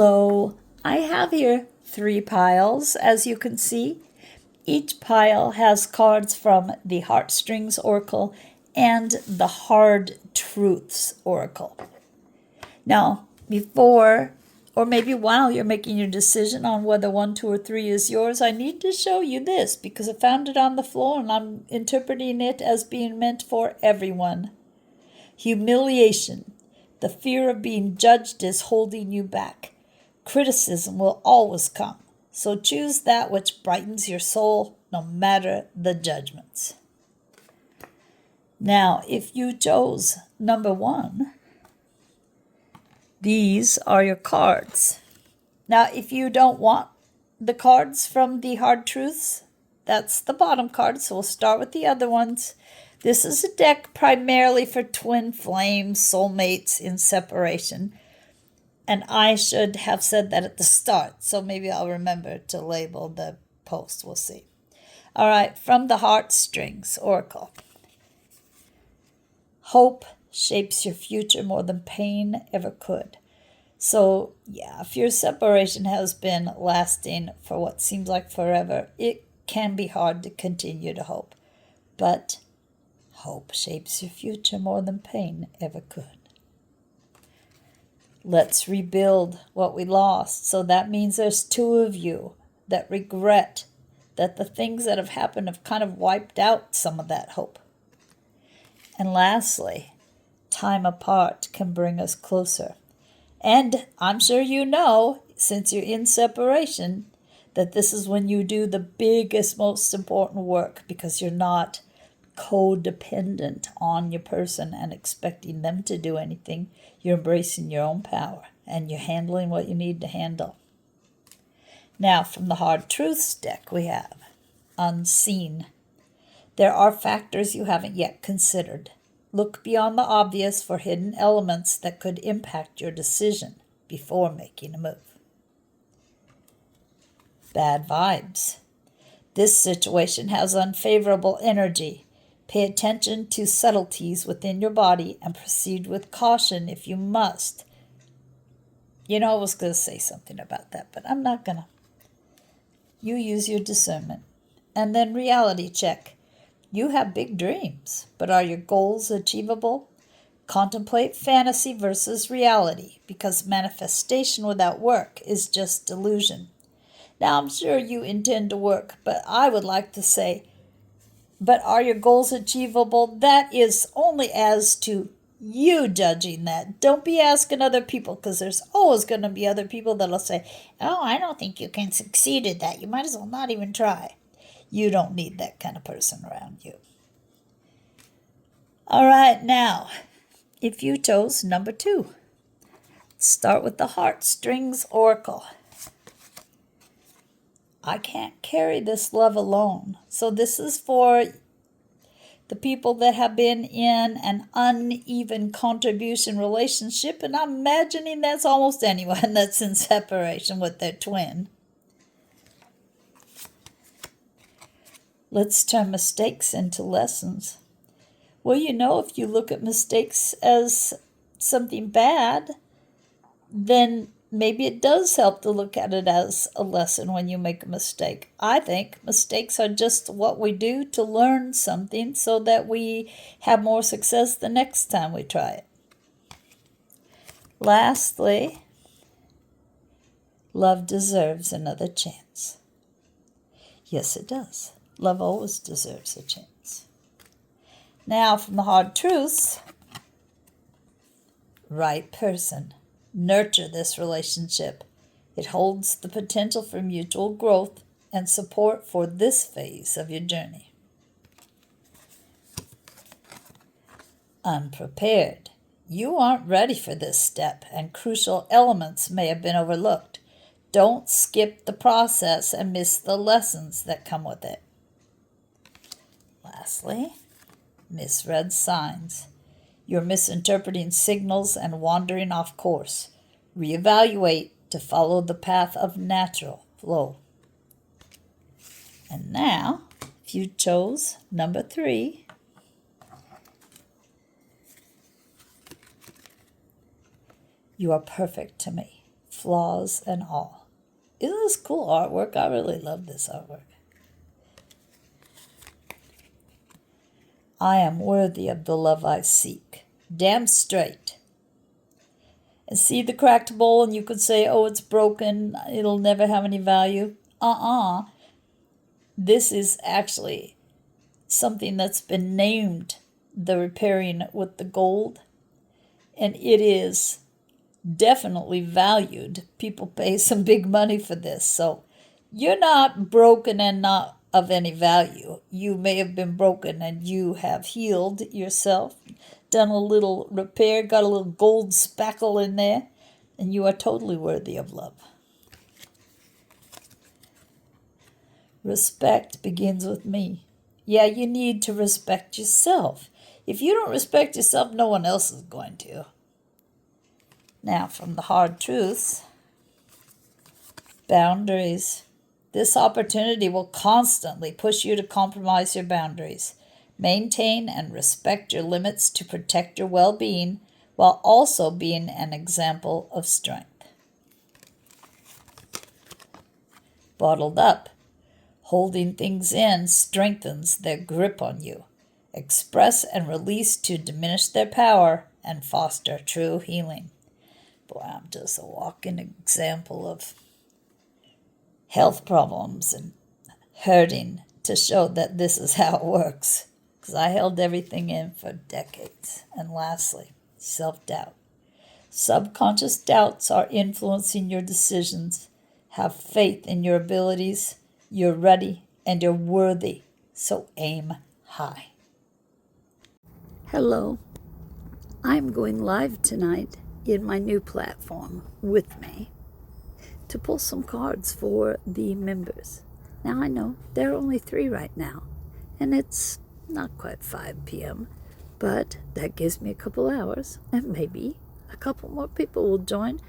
Hello, I have here 3 piles, as you can see. Each pile has cards from the Heartstrings Oracle and the Hard Truths Oracle. Now, before, or maybe while you're making your decision on whether 1, 2, or 3 is yours, I need to show you this because I found it on the floor and I'm interpreting it as being meant for everyone. Humiliation. The fear of being judged is holding you back. Criticism will always come, so choose that which brightens your soul, no matter the judgments. Now, if you chose number 1, these are your cards. Now, if you don't want the cards from the Hard Truths, that's the bottom card, so we'll start with the other ones. This is a deck primarily for twin flames, soulmates in separation. And I should have said that at the start, so maybe I'll remember to label the post. We'll see. All right, from the Heartstrings Oracle. Hope shapes your future more than pain ever could. So, yeah, if your separation has been lasting for what seems like forever, it can be hard to continue to hope. But hope shapes your future more than pain ever could. Let's rebuild what we lost. So that means there's 2 of you that regret that the things that have happened have kind of wiped out some of that hope. And lastly, time apart can bring us closer. And I'm sure you know, since you're in separation, that this is when you do the biggest, most important work because you're not codependent on your person and expecting them to do anything. You're embracing your own power and you're handling what you need to handle. Now, from the Hard Truths deck, we have Unseen. There are factors you haven't yet considered. Look beyond the obvious for hidden elements that could impact your decision before making a move. Bad Vibes. This situation has unfavorable energy. Pay attention to subtleties within your body and proceed with caution if you must. You know, I was going to say something about that, but I'm not going to. You use your discernment. And then reality check. You have big dreams, but are your goals achievable? Contemplate fantasy versus reality, because manifestation without work is just delusion. Now, I'm sure you intend to work, but I would like to say, but are your goals achievable? That is only as to you judging that. Don't be asking other people, because there's always going to be other people that'll say, oh, I don't think you can succeed at that. You might as well not even try. You don't need that kind of person around you. All right, now, if you chose number 2, start with the Heartstrings Oracle. I can't carry this love alone. So this is for the people that have been in an uneven contribution relationship, and I'm imagining that's almost anyone that's in separation with their twin. Let's turn mistakes into lessons. Well, you know, if you look at mistakes as something bad, then maybe it does help to look at it as a lesson when you make a mistake. I think mistakes are just what we do to learn something so that we have more success the next time we try it. Lastly, love deserves another chance. Yes, it does. Love always deserves a chance. Now, from the Hard Truths, right person. Nurture this relationship. It holds the potential for mutual growth and support for this phase of your journey. Unprepared. You aren't ready for this step, and crucial elements may have been overlooked. Don't skip the process and miss the lessons that come with it. Lastly, misread signs. You're misinterpreting signals and wandering off course. Reevaluate to follow the path of natural flow. And now, if you chose number 3, you are perfect to me. flaws and all. Isn't this cool artwork? I really love this artwork. I am worthy of the love I seek. Damn straight. And see the cracked bowl, and you could say, oh, it's broken, it'll never have any value. This is actually something that's been named the repairing with the gold, and it is definitely valued. People pay some big money for this, so you're not broken and not of any value. You may have been broken and you have healed yourself, done a little repair, got a little gold spackle in there, and you are totally worthy of love. Respect begins with me. Yeah, you need to respect yourself. If you don't respect yourself, no one else is going to. Now, from the hard truths, boundaries. This opportunity will constantly push you to compromise your boundaries. Maintain and respect your limits to protect your well-being while also being an example of strength. Bottled up. Holding things in strengthens their grip on you. Express and release to diminish their power and foster true healing. Boy, I'm just a walking example of health problems and hurting to show that this is how it works. Because I held everything in for decades. And lastly, self-doubt. Subconscious doubts are influencing your decisions. Have faith in your abilities. You're ready and you're worthy. So aim high. Hello. I'm going live tonight in my new platform with me to pull some cards for the members. Now I know there are only 3 right now, and it's not quite 5 p.m., but that gives me a couple hours, and maybe a couple more people will join,